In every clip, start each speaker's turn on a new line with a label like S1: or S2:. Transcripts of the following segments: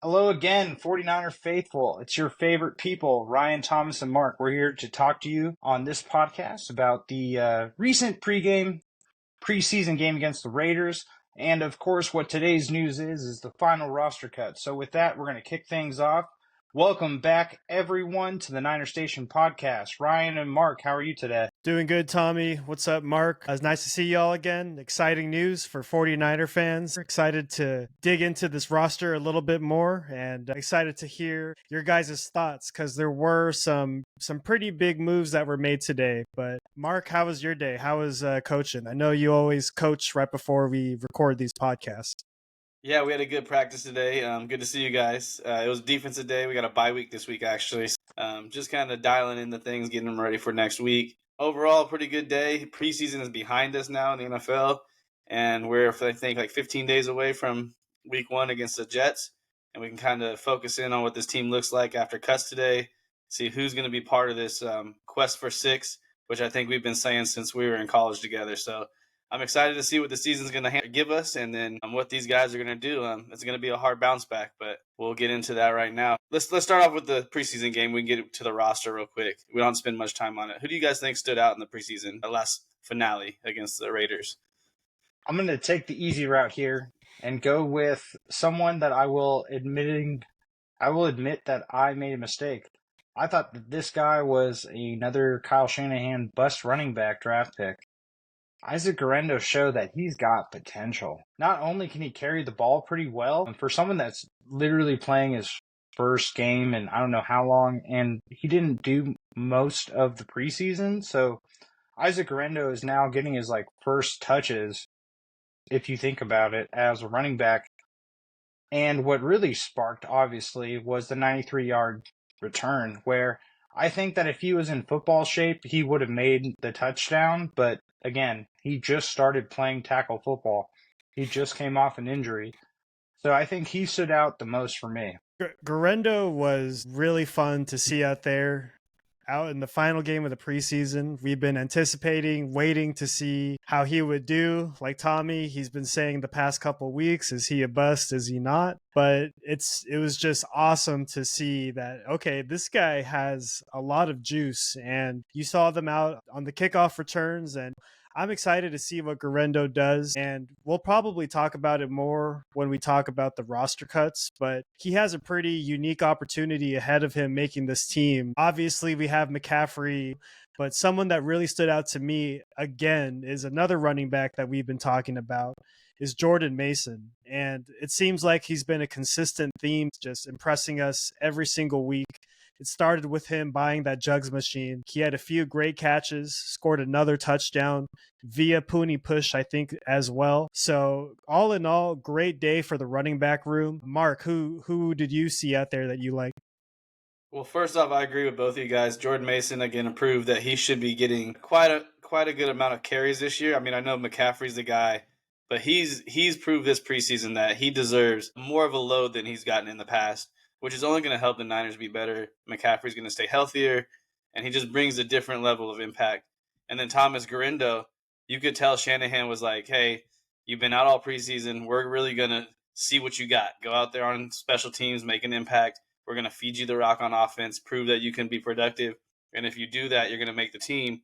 S1: Hello again, 49er faithful. It's your favorite people, Ryan, Thomas, and Mark. We're here to talk to you on this podcast about the recent preseason game against the Raiders. And of course, what today's news is the final roster cut. So with that, we're going to kick things off. Welcome back, everyone, to the Niner Station podcast. Ryan and Mark, how are you today?
S2: Doing good, Tommy. What's up, Mark? It's nice to see y'all again. Exciting news for 49er fans. Excited to dig into this roster a little bit more and excited to hear your guys' thoughts because there were some pretty big moves that were made today. But Mark, how was your day? How was coaching? I know you always coach right before we record these podcasts.
S3: Yeah, we had a good practice today. Good to see you guys. It was defensive day. We got a bye week this week, actually. Just kind of dialing in the things, getting them ready for next week. Overall, pretty good day. Preseason is behind us now in the NFL, and we're, I think, like 15 days away from week 1 against the Jets, and we can kind of focus in on what this team looks like after cuts today, see who's going to be part of this quest for 6, which I think we've been saying since we were in college together. So I'm excited to see what the season's going to give us and then what these guys are going to do. It's going to be a hard bounce back, but we'll get into that right now. Let's start off with the preseason game. We can get to the roster real quick. We don't spend much time on it. Who do you guys think stood out in the preseason, the last finale against the Raiders?
S1: I'm going to take the easy route here and go with someone that I will admit that I made a mistake. I thought that this guy was another Kyle Shanahan bust running back draft pick. Isaac Guerendo showed that he's got potential. Not only can he carry the ball pretty well, and for someone that's literally playing his first game in I don't know how long, and he didn't do most of the preseason, so Isaac Guerendo is now getting his first touches, if you think about it, as a running back. And what really sparked, obviously, was the 93-yard return, where I think that if he was in football shape, he would have made the touchdown. But again, he just started playing tackle football. He just came off an injury. So I think he stood out the most for me.
S2: Guerendo was really fun to see out there. Out in the final game of the preseason, we've been anticipating, waiting to see how he would do. Like Tommy, he's been saying the past couple weeks, is he a bust? Is he not? But it was just awesome to see that, okay, this guy has a lot of juice. And you saw them out on the kickoff returns, and I'm excited to see what Guerendo does, and we'll probably talk about it more when we talk about the roster cuts, but he has a pretty unique opportunity ahead of him making this team. Obviously, we have McCaffrey, but someone that really stood out to me, again, is another running back that we've been talking about, is Jordan Mason. And it seems like he's been a consistent theme, just impressing us every single week. It started with him buying that jugs machine. He had a few great catches, scored another touchdown via Pooney push, I think, as well. So all in all, great day for the running back room. Mark, who did you see out there that you like?
S3: Well, first off, I agree with both of you guys. Jordan Mason, again, proved that he should be getting quite a good amount of carries this year. I mean, I know McCaffrey's the guy, but he's proved this preseason that he deserves more of a load than he's gotten in the past, which is only going to help the Niners be better. McCaffrey's going to stay healthier, and he just brings a different level of impact. And then Thomas Guerendo, you could tell Shanahan was like, hey, you've been out all preseason. We're really going to see what you got. Go out there on special teams, make an impact. We're going to feed you the rock on offense, prove that you can be productive. And if you do that, you're going to make the team.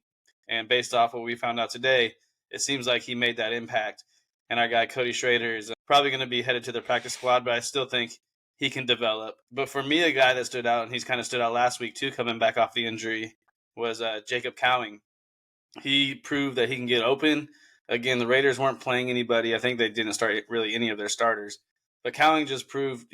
S3: And based off what we found out today, it seems like he made that impact. And our guy, Cody Schrader, is probably going to be headed to the practice squad, but I still think he can develop. But for me, a guy that stood out, and he's kind of stood out last week too, coming back off the injury, was Jacob Cowing. He proved that he can get open. Again, the Raiders weren't playing anybody. I think they didn't start really any of their starters. But Cowing just proved,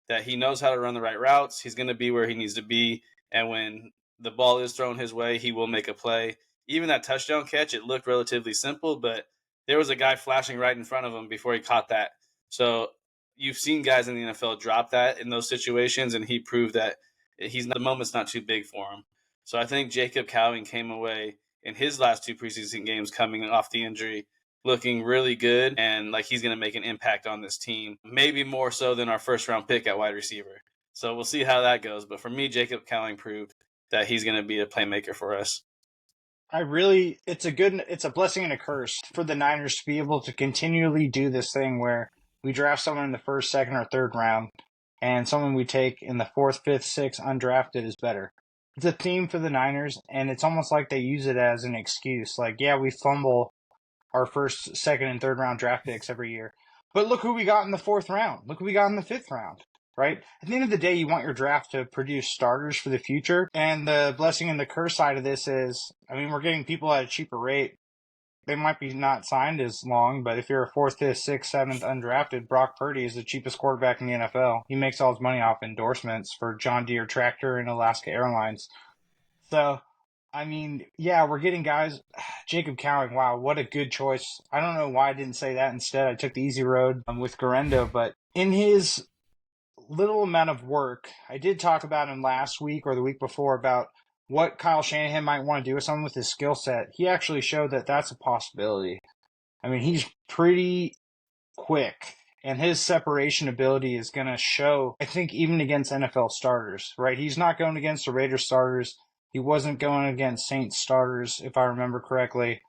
S3: that he knows how to run the right routes. He's going to be where he needs to be. And when the ball is thrown his way, he will make a play. Even that touchdown catch, it looked relatively simple, but there was a guy flashing right in front of him before he caught that. So you've seen guys in the NFL drop that in those situations, and he proved that the moment's not too big for him. So I think Jacob Cowing came away in his last 2 preseason games coming off the injury looking really good, and like he's going to make an impact on this team, maybe more so than our first-round pick at wide receiver. So we'll see how that goes. But for me, Jacob Cowing proved that he's going to be a playmaker for us.
S1: It's a blessing and a curse for the Niners to be able to continually do this thing where we draft someone in the first, second, or third round, and someone we take in the 4th, 5th, 6th undrafted is better. It's a theme for the Niners, and it's almost like they use it as an excuse. Like, yeah, we fumble our first, second, and third round draft picks every year. But look who we got in the 4th round. Look who we got in the 5th round, right? At the end of the day, you want your draft to produce starters for the future. And the blessing and the curse side of this is, I mean, we're getting people at a cheaper rate. They might be not signed as long, but if you're a 4th, 5th, 6th, 7th undrafted, Brock Purdy is the cheapest quarterback in the NFL. He makes all his money off endorsements for John Deere Tractor and Alaska Airlines. So, I mean, yeah, we're getting guys. Jacob Cowing, wow, what a good choice. I don't know why I didn't say that instead. I took the easy road with Garendo, but in his little amount of work, I did talk about him last week or the week before about what Kyle Shanahan might want to do with someone with his skill set. He actually showed that that's a possibility. I mean, he's pretty quick, and his separation ability is going to show, I think, even against NFL starters, right? He's not going against the Raiders starters. He wasn't going against Saints starters, if I remember correctly.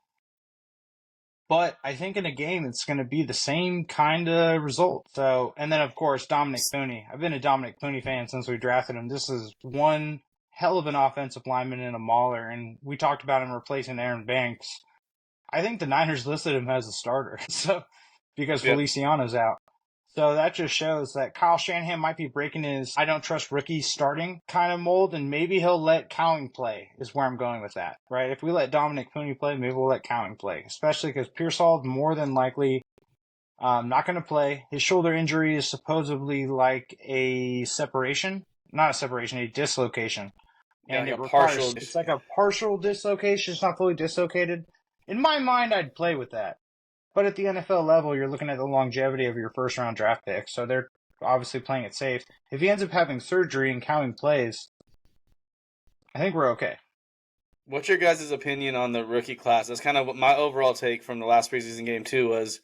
S1: But I think in a game, it's going to be the same kind of result. So, and then, of course, Dominic Thuney. I've been a Dominic Thuney fan since we drafted him. This is one hell of an offensive lineman and a mauler, and we talked about him replacing Aaron Banks. I think the Niners listed him as a starter, so because Feliciano's out. So that just shows that Kyle Shanahan might be breaking his I don't trust rookies starting kind of mold, and maybe he'll let Cowing play, is where I'm going with that, right? If we let Dominic Thuney play, maybe we'll let Cowing play, especially because Pearsall more than likely not going to play. His shoulder injury is supposedly like a separation, not a separation, a dislocation. And
S3: like
S1: it requires, it's like a partial dislocation, it's not fully dislocated. In my mind, I'd play with that. But at the NFL level, you're looking at the longevity of your first-round draft pick, so they're obviously playing it safe. If he ends up having surgery and Cowing plays, I think we're okay.
S3: What's your guys' opinion on the rookie class? That's kind of my overall take from the last preseason game, too, was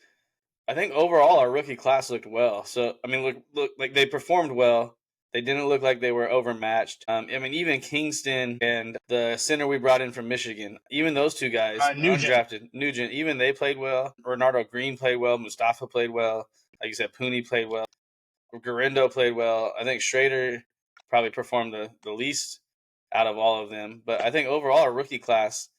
S3: I think overall our rookie class looked well. So, I mean, look like they performed well. They didn't look like they were overmatched. I mean, even Kingston and the center we brought in from Michigan, even those two guys, undrafted, Nugent, even they played well. Renardo Green played well. Mustafa played well. Like you said, Pooney played well. Garendo played well. I think Schrader probably performed the least out of all of them. But I think overall our rookie class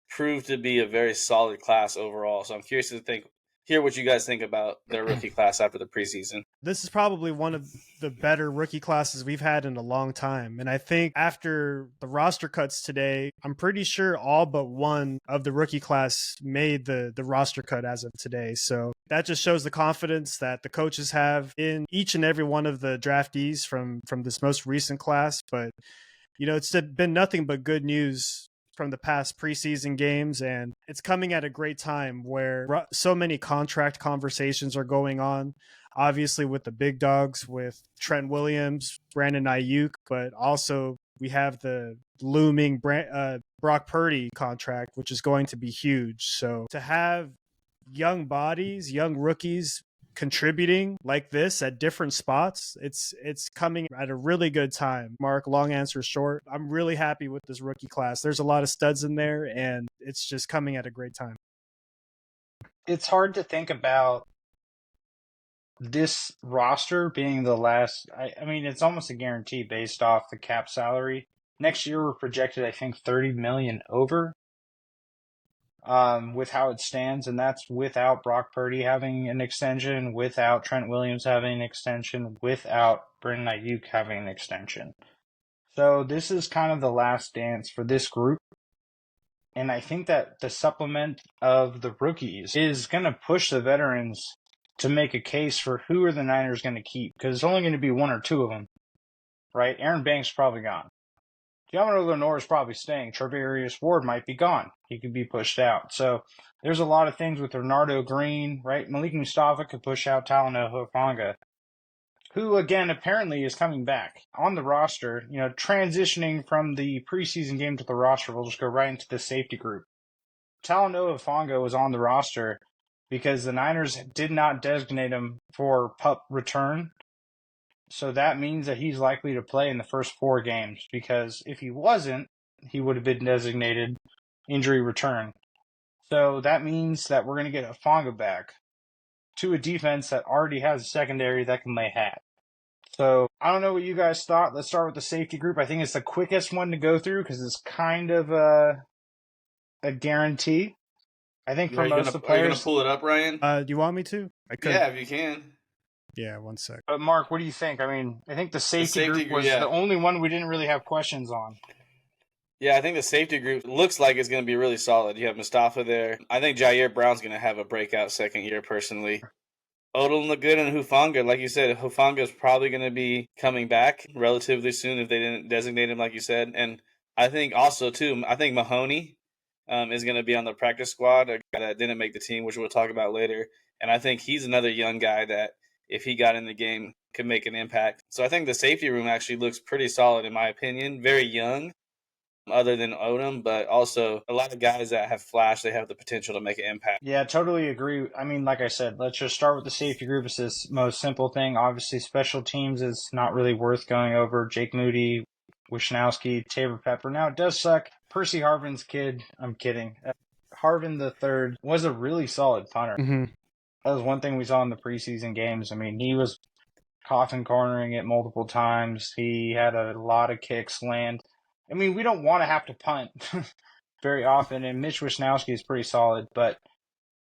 S3: proved to be a very solid class overall. So I'm curious to hear what you guys think about their rookie class after the preseason.
S2: This is probably one of the better rookie classes we've had in a long time. And I think after the roster cuts today, I'm pretty sure all but one of the rookie class made the roster cut as of today. So that just shows the confidence that the coaches have in each and every one of the draftees from this most recent class. But, you know, it's been nothing but good news from the past preseason games, and it's coming at a great time where so many contract conversations are going on, obviously with the big dogs, with Trent Williams, Brandon Ayuk, but also we have the looming Brock Purdy contract, which is going to be huge. So to have young bodies, young rookies contributing like this at different spots, it's coming at a really good time. Mark, long answer short, I'm really happy with this rookie class. There's a lot of studs in there, and it's just coming at a great time.
S1: It's hard to think about this roster being the last. I mean, it's almost a guarantee based off the cap salary. Next year we're projected, I think, $30 million over. With how it stands, and that's without Brock Purdy having an extension, without Trent Williams having an extension, without Brandon Ayuk having an extension. So this is kind of the last dance for this group, and I think that the supplement of the rookies is going to push the veterans to make a case for who are the Niners going to keep, because it's only going to be one or two of them, right? Aaron Banks is probably gone. Giovanni Lenore is probably staying. Treverius Ward might be gone. He could be pushed out. So there's a lot of things with Renardo Green, right? Malik Mustafa could push out Talanoa Hufanga, who, again, apparently is coming back on the roster. You know, transitioning from the preseason game to the roster, we'll just go right into the safety group. Talanoa Hufanga was on the roster because the Niners did not designate him for PUP return. So that means that he's likely to play in the first 4 games, because if he wasn't, he would have been designated injury return. So that means that we're going to get Hufanga back to a defense that already has a secondary that can lay hat. So I don't know what you guys thought. Let's start with the safety group. I think it's the quickest one to go through because it's kind of a guarantee. I think for most of the
S3: Are you gonna
S1: players.
S3: pull it up, Ryan?
S2: Do you want me to? I could.
S3: Yeah, if you can.
S2: Yeah, 1 sec.
S1: But Mark, what do you think? I mean, I think the safety
S3: safety
S1: group
S3: group,
S1: was
S3: yeah.
S1: the only one we didn't really have questions on.
S3: Yeah, I think the safety group looks like it's going to be really solid. You have Mustafa there. I think Jair Brown's going to have a breakout second year, personally. Odell look good, and Hufanga, like you said, Hufanga is probably going to be coming back relatively soon if they didn't designate him, like you said. And I think also, too, I think Mahoney is going to be on the practice squad, a guy that didn't make the team, which we'll talk about later. And I think he's another young guy that, if he got in the game, could make an impact. So I think the safety room actually looks pretty solid, in my opinion. Very young, other than Odom, but also a lot of guys that have flashed, they have the potential to make an impact.
S1: Yeah, totally agree. I mean, like I said, let's just start with the safety group. It's this most simple thing. Obviously, special teams is not really worth going over. Jake Moody, Wisnowski, Tabor Pepper. Now, it does suck. Percy Harvin's kid, I'm kidding. Harvin the third was a really solid punter.
S2: Mm-hmm.
S1: That was one thing we saw in the preseason games. I mean, he was coffin cornering it multiple times. He had a lot of kicks land. I mean, we don't want to have to punt very often, and Mitch Wisnowski is pretty solid, but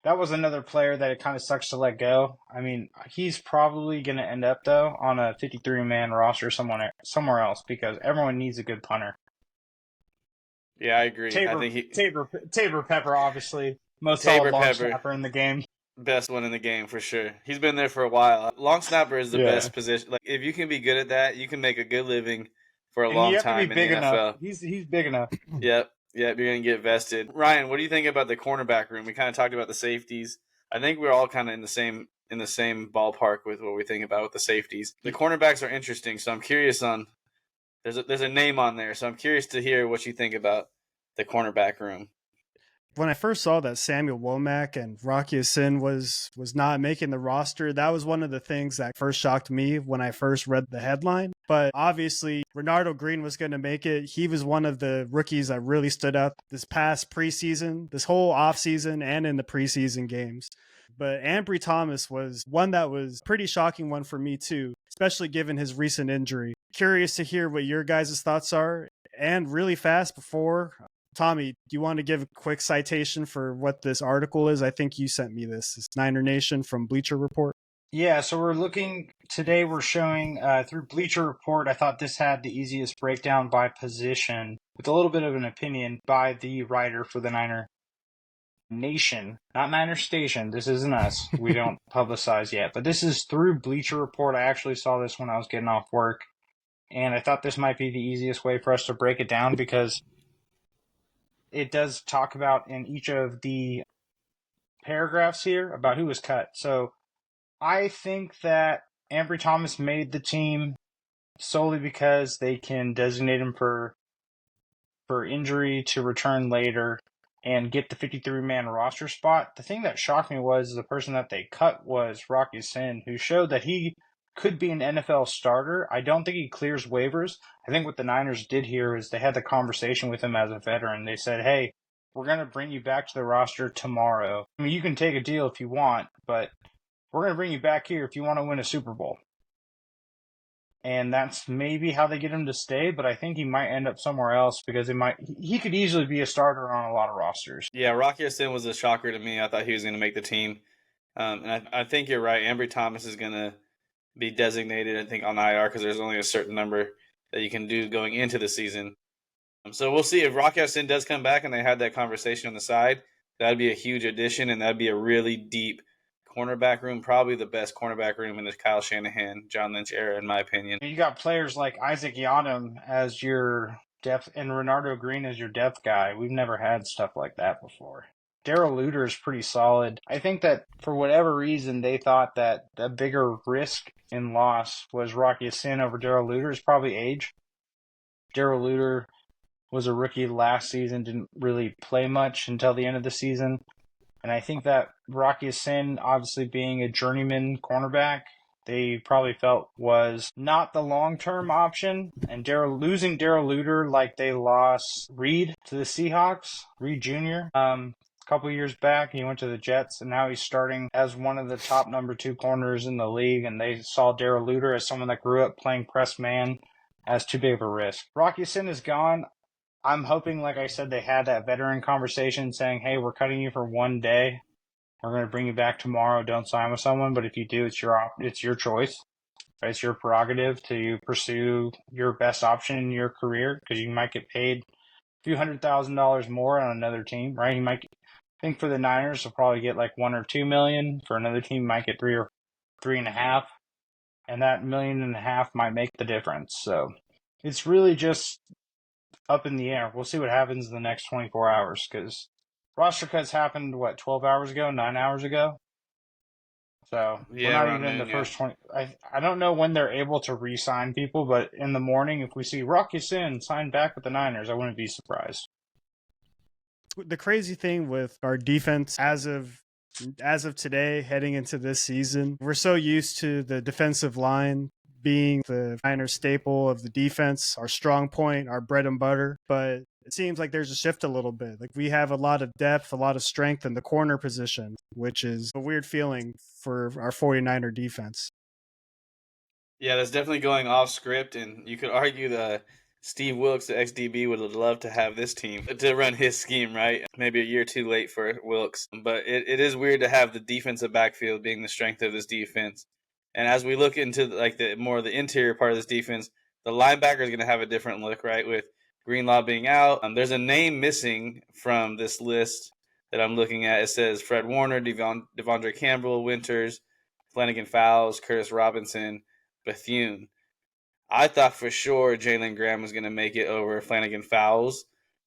S1: that was another player that it kind of sucks to let go. I mean, he's probably going to end up, though, on a 53-man roster somewhere else because everyone needs a good punter.
S3: Yeah, I agree.
S1: Tabor,
S3: I think
S1: Tabor Pepper, obviously, most
S3: Tabor
S1: solid long
S3: Pepper.
S1: snapper in the game.
S3: Best one in the game for sure. He's been there for a while. Long snapper is the best position. Like, if you can be good at that, you can make a good living for a
S1: And
S3: long
S1: you have
S3: time
S1: to be big
S3: in the NFL.
S1: enough. He's big enough.
S3: Yep, you're gonna get vested. Ryan, what do you think about the cornerback room? We kind of talked about the safeties. I think we're all kind of in the same ballpark with what we think about with the safeties. The cornerbacks are interesting, so I'm curious on. There's a name on there, so I'm curious to hear what you think about the cornerback room.
S2: When I first saw that Samuel Womack and Rocky Sin was not making the roster, that was one of the things that first shocked me when I first read the headline. But obviously, Renardo Green was going to make it. He was one of the rookies that really stood out this past preseason, this whole offseason, and in the preseason games. But Ambry Thomas was one that was pretty shocking one for me too, especially given his recent injury. Curious to hear what your guys' thoughts are. And really fast before, Tommy, do you want to give a quick citation for what this article is? I think you sent me this. It's Niner Nation from Bleacher Report.
S1: Yeah, so we're showing through Bleacher Report. I thought this had the easiest breakdown by position with a little bit of an opinion by the writer for the Niner Nation, not Niner Station. This isn't us. We don't publicize yet, but this is through Bleacher Report. I actually saw this when I was getting off work, and I thought this might be the easiest way for us to break it down because it does talk about in each of the paragraphs here about who was cut. So I think that Ambry Thomas made the team solely because they can designate him for injury to return later and get the 53-man roster spot. The thing that shocked me was the person that they cut was Rocky Sin, who showed that he could be an NFL starter. I don't think he clears waivers. I think what the Niners did here is they had the conversation with him as a veteran. They said, hey, we're going to bring you back to the roster tomorrow. I mean, you can take a deal if you want, but we're going to bring you back here if you want to win a Super Bowl. And that's maybe how they get him to stay, but I think he might end up somewhere else because he could easily be a starter on a lot of rosters.
S3: Yeah, Rocky Sin was a shocker to me. I thought he was going to make the team. And I think you're right. Ambry Thomas is going to be designated, I think, on IR because there's only a certain number that you can do going into the season. So we'll see if Rocky Sin does come back and they had that conversation on the side. That'd be a huge addition, and that'd be a really deep cornerback room, probably the best cornerback room in the Kyle Shanahan, John Lynch era, in my opinion.
S1: You got players like Isaac Yadam as your depth and Renardo Green as your depth guy. We've never had stuff like that before. Darrell Luter is pretty solid. I think that for whatever reason they thought that the bigger risk in loss was Rocky Sin over Darrell Luter is probably age. Darrell Luter was a rookie last season, didn't really play much until the end of the season. And I think that Rocky Sin, obviously being a journeyman cornerback, they probably felt was not the long-term option. And losing Darrell Luter like they lost Reed to the Seahawks, Reed Jr., a couple years back. He went to the Jets, and now he's starting as one of the top number 2 corners in the league. And they saw Darrell Luter as someone that grew up playing press man as too big of a risk. Rocky Sin is gone. I'm hoping, like I said, they had that veteran conversation saying, hey, we're cutting you for one day. We're going to bring you back tomorrow. Don't sign with someone. But if you do, it's your choice. Right? It's your prerogative to pursue your best option in your career because you might get paid a few $100,000 more on another team, right? I think for the Niners, they'll probably get like $1 or $2 million. For another team, you might get 3 or 3.5. And that $1.5 million might make the difference. So it's really just up in the air. We'll see what happens in the next 24 hours because roster cuts happened, 12 hours ago, 9 hours ago? So we're
S3: Yeah,
S1: not
S3: around
S1: even in
S3: noon,
S1: the first 20. I don't know when they're able to re-sign people, but in the morning, if we see Rocky Sin sign back with the Niners, I wouldn't be surprised.
S2: The crazy thing with our defense as of today, heading into this season, we're so used to the defensive line being the Niners staple of the defense, our strong point, our bread and butter. But it seems like there's a shift a little bit. Like we have a lot of depth, a lot of strength in the corner position, which is a weird feeling for our 49er defense.
S3: Yeah, that's definitely going off script, and you could argue that Steve Wilkes, the XDB, would have loved to have this team to run his scheme, right? Maybe a year too late for Wilkes, but it is weird to have the defensive backfield being the strength of this defense. And as we look into like the more of the interior part of this defense, the linebacker is going to have a different look, right? With Greenlaw being out, there's a name missing from this list that I'm looking at. It says Fred Warner, Devondre Campbell, Winters, Flanagan Fowles, Curtis Robinson, Bethune. I thought for sure Jalen Graham was going to make it over Flanagan Fowles.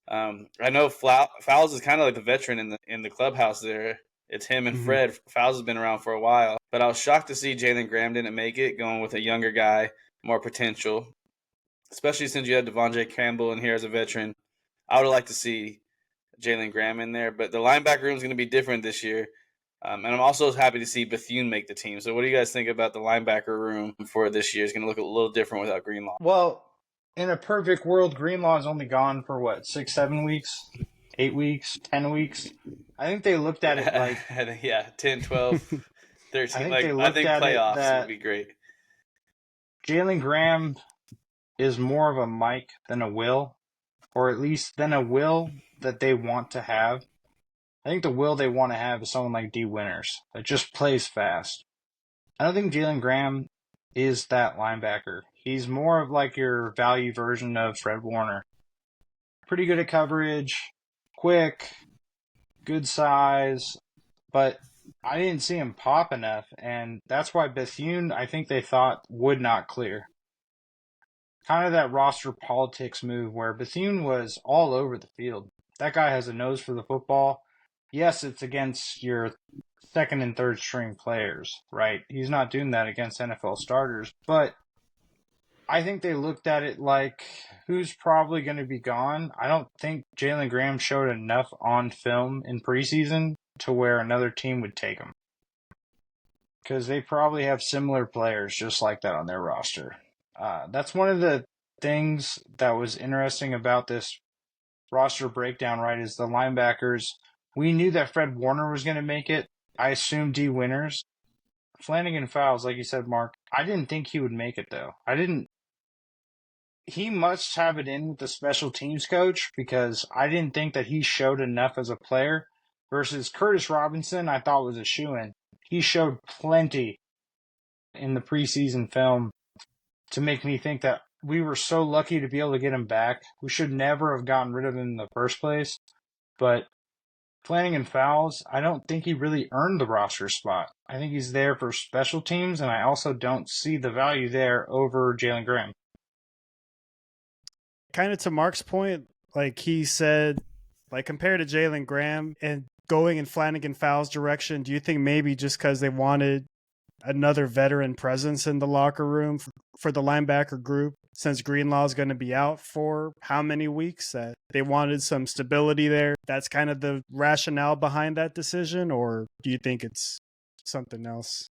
S3: I know Fowles is kind of like the veteran in the clubhouse there. It's him and Fred. Fowles has been around for a while, but I was shocked to see Jalen Graham didn't make it, going with a younger guy, more potential, especially since you had Devondre Campbell in here as a veteran. I would like to see Jalen Graham in there, but the linebacker room is going to be different this year. And I'm also happy to see Bethune make the team. So what do you guys think about the linebacker room for this year? It's going to look a little different without Greenlaw.
S1: Well, in a perfect world, Greenlaw is only gone for 6, 7 weeks, 8 weeks, 10 weeks. I think they looked at it like
S3: 10, 12, 13. I think playoffs would be great.
S1: Jalen Graham is more of a Mike than a Will, or at least than a Will that they want to have. I think the Will they want to have is someone like D. Winters that just plays fast. I don't think Jalen Graham is that linebacker. He's more of like your value version of Fred Warner. Pretty good at coverage, quick, good size, but I didn't see him pop enough, and that's why Bethune, I think they thought, would not clear. Kind of that roster politics move where Bethune was all over the field. That guy has a nose for the football. Yes, it's against your second and third string players, right? He's not doing that against NFL starters, but I think they looked at it like, who's probably going to be gone? I don't think Jalen Graham showed enough on film in preseason to where another team would take him. Because they probably have similar players just like that on their roster. That's one of the things that was interesting about this roster breakdown, right, is the linebackers. We knew that Fred Warner was going to make it. I assumed D. Winters. Flanagan Fowles, like you said, Mark, I didn't think he would make it, though. He must have it in with the special teams coach because I didn't think that he showed enough as a player versus Curtis Robinson, I thought was a shoo-in. He showed plenty in the preseason film to make me think that we were so lucky to be able to get him back. We should never have gotten rid of him in the first place. But Flanagan Fowles, I don't think he really earned the roster spot. I think he's there for special teams, and I also don't see the value there over Jalen Graham.
S2: Kind of to Mark's point, like he said, like compared to Jalen Graham and going in Flanagan Fowles' direction, do you think maybe just because they wanted another veteran presence in the locker room for the linebacker group, since Greenlaw is going to be out for how many weeks, that they wanted some stability there? That's kind of the rationale behind that decision, or do you think it's something else?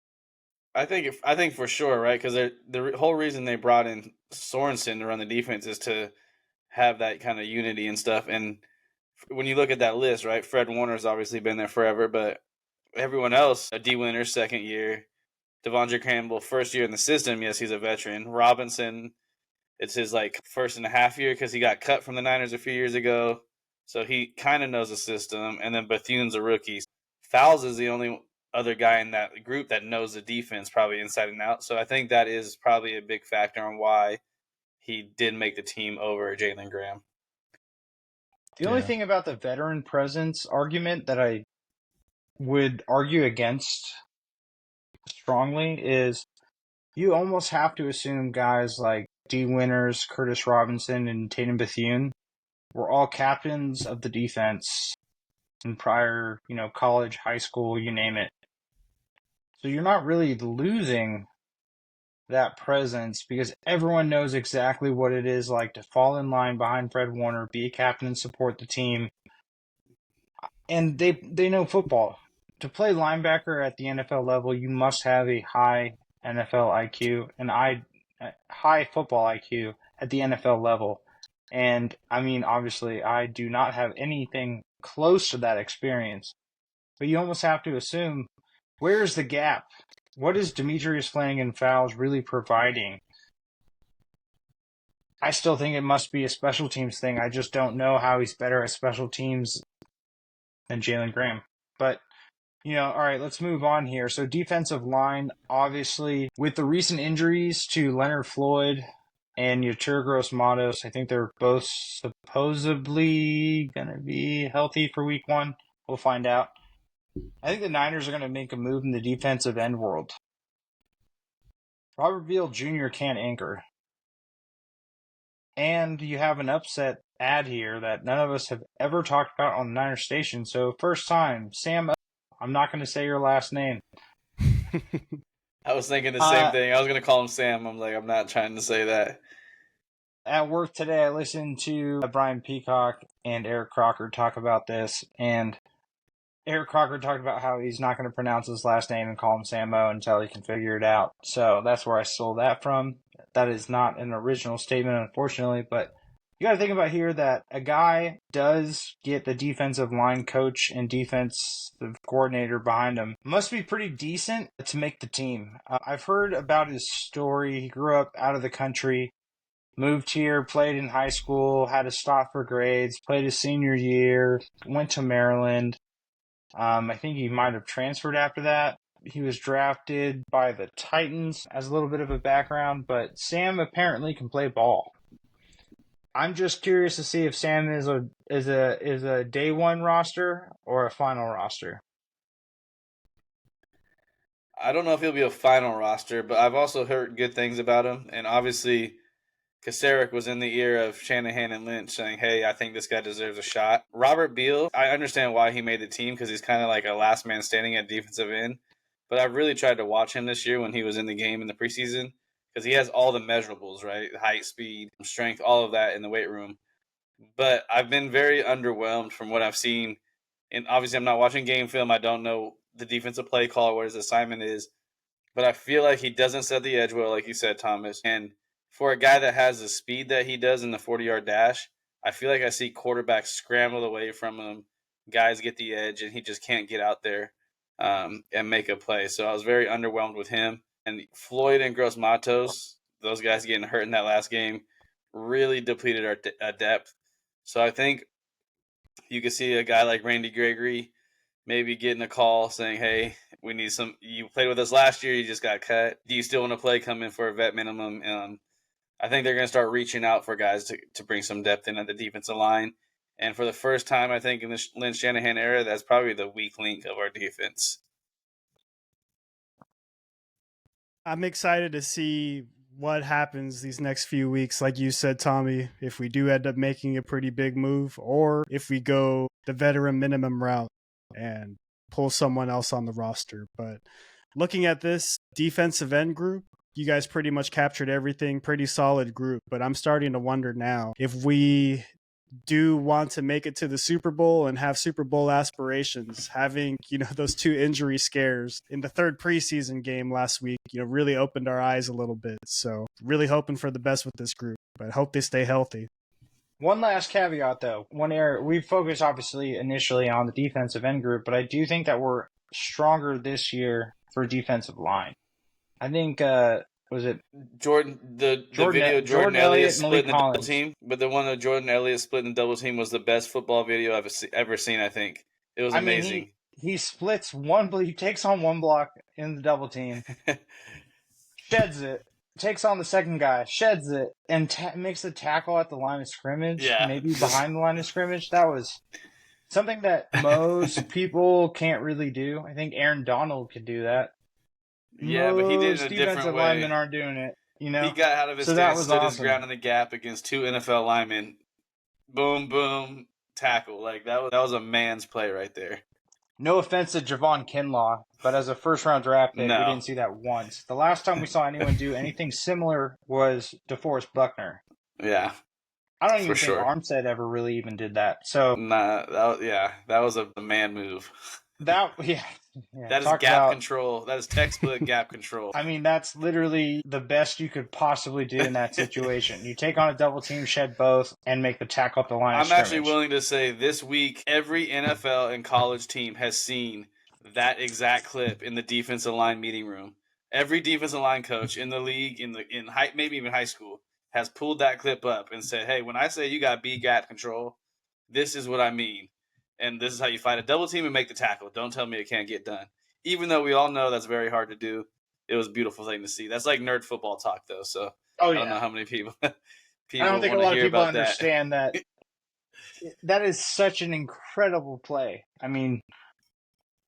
S3: I think for sure, right? Because the whole reason they brought in Sorensen to run the defense is to have that kind of unity and stuff. And when you look at that list, right, Fred Warner's obviously been there forever, but everyone else, D. Winters, second year. Devondre Campbell, first year in the system. Yes, he's a veteran. Robinson, it's his like first and a half year because he got cut from the Niners a few years ago. So he kind of knows the system. And then Bethune's a rookie. Fowles is the only other guy in that group that knows the defense probably inside and out. So I think that is probably a big factor on why he did make the team over Jalen Graham.
S1: The only thing about the veteran presence argument that I would argue against strongly is you almost have to assume guys like D. Winters, Curtis Robinson, and Tatum Bethune were all captains of the defense in prior, college, high school, you name it. So you're not really losing that presence because everyone knows exactly what it is like to fall in line behind Fred Warner, be a captain, and support the team. And they know football. To play linebacker at the NFL level, you must have a high NFL IQ and high football IQ at the NFL level. And I mean, obviously, I do not have anything close to that experience. But you almost have to assume, where's the gap? What is Demetrius Flanagan-Fowles really providing? I still think it must be a special teams thing. I just don't know how he's better at special teams than Jalen Graham. But, all right, let's move on here. So defensive line, obviously, with the recent injuries to Leonard Floyd and Yatur Gross-Matos, I think they're both supposedly going to be healthy for week 1. We'll find out. I think the Niners are going to make a move in the defensive end world. Robert Beal Jr. can't anchor. And you have an upset ad here that none of us have ever talked about on the Niners station. So first time, Sam, I'm not going to say your last name.
S3: I was thinking the same thing. I was going to call him Sam. I'm like, I'm not trying to say that.
S1: At work today, I listened to Brian Peacock and Eric Crocker talk about this, and Eric Crocker talked about how he's not going to pronounce his last name and call him Samo until he can figure it out. So that's where I stole that from. That is not an original statement, unfortunately, but you got to think about here that a guy does get the defensive line coach and defensive coordinator behind him. Must be pretty decent to make the team. I've heard about his story. He grew up out of the country, moved here, played in high school, had to stop for grades, played his senior year, went to Maryland. I think he might have transferred after that. He was drafted by the Titans as a little bit of a background, but Sam apparently can play ball. I'm just curious to see if Sam is a day one roster or a final roster.
S3: I don't know if he'll be a final roster, but I've also heard good things about him. And obviously, Kasarik was in the ear of Shanahan and Lynch saying, hey, I think this guy deserves a shot. Robert Beal, I understand why he made the team because he's kind of like a last man standing at defensive end. But I've really tried to watch him this year when he was in the game in the preseason because he has all the measurables, right? Height, speed, strength, all of that in the weight room. But I've been very underwhelmed from what I've seen. And obviously, I'm not watching game film. I don't know the defensive play call, what his assignment is. But I feel like he doesn't set the edge well, like you said, Thomas. And for a guy that has the speed that he does in the 40-yard dash, I feel like I see quarterbacks scramble away from him. Guys get the edge, and he just can't get out there and make a play. So I was very underwhelmed with him. And Floyd and Gross Matos, those guys getting hurt in that last game, really depleted our depth. So I think you could see a guy like Randy Gregory maybe getting a call saying, hey, we need some – you played with us last year, you just got cut. Do you still want to play? Come in for a vet minimum. I think they're going to start reaching out for guys to bring some depth in at the defensive line. And for the first time, I think, in the Lynch Shanahan era, that's probably the weak link of our defense.
S2: I'm excited to see what happens these next few weeks. Like you said, Tommy, if we do end up making a pretty big move or if we go the veteran minimum route and pull someone else on the roster. But looking at this defensive end group, you guys pretty much captured everything, pretty solid group. But I'm starting to wonder now if we do want to make it to the Super Bowl and have Super Bowl aspirations, having, those 2 injury scares in the 3rd preseason game last week, really opened our eyes a little bit. So really hoping for the best with this group, but hope they stay healthy.
S1: One last caveat, though. We focus obviously initially on the defensive end group, but I do think that we're stronger this year for defensive line. I think was it
S3: The video Jordan
S1: Jordan
S3: Elliott
S1: Elliott, Malik
S3: split in the double
S1: Collins.
S3: team, but the one that Jordan Elliott split in the double team was the best football video I've ever seen. I think it was
S1: I mean,
S3: amazing.
S1: he splits he takes on one block in the double team, sheds it, takes on the second guy, sheds it, and makes the tackle at the line of scrimmage,
S3: Yeah.
S1: maybe behind the line of scrimmage. That was something that most people can't really do. I think Aaron Donald could do that.
S3: Yeah, but he did it in a
S1: defensive
S3: different way.
S1: linemen aren't doing it.
S3: He got out of his
S1: So
S3: stance,
S1: was
S3: stood
S1: awesome.
S3: his ground in the gap against 2 NFL linemen. Boom, boom, tackle. Like that was a man's play right there.
S1: No offense to Javon Kinlaw, but as a first-round draft pick,
S3: No.
S1: we didn't see that once. The last time we saw anyone do anything similar was DeForest Buckner.
S3: Yeah.
S1: I don't even think
S3: sure.
S1: Armstead ever really even did that. So
S3: that was a man move.
S1: That
S3: is gap control. That is textbook gap control.
S1: I mean, that's literally the best you could possibly do in that situation. You take on a double team, shed both, and make the tackle at the line of scrimmage.
S3: I'm actually willing to say this week, every NFL and college team has seen that exact clip in the defensive line meeting room. Every defensive line coach in the league, maybe even high school, has pulled that clip up and said, "Hey, when I say you got B gap control, this is what I mean. And this is how you fight a double team and make the tackle. Don't tell me it can't get done." Even though we all know that's very hard to do, it was a beautiful thing to see. That's like nerd football talk, though. So I don't know how many people.
S1: I don't think a lot of people understand that. That is such an incredible play. I mean,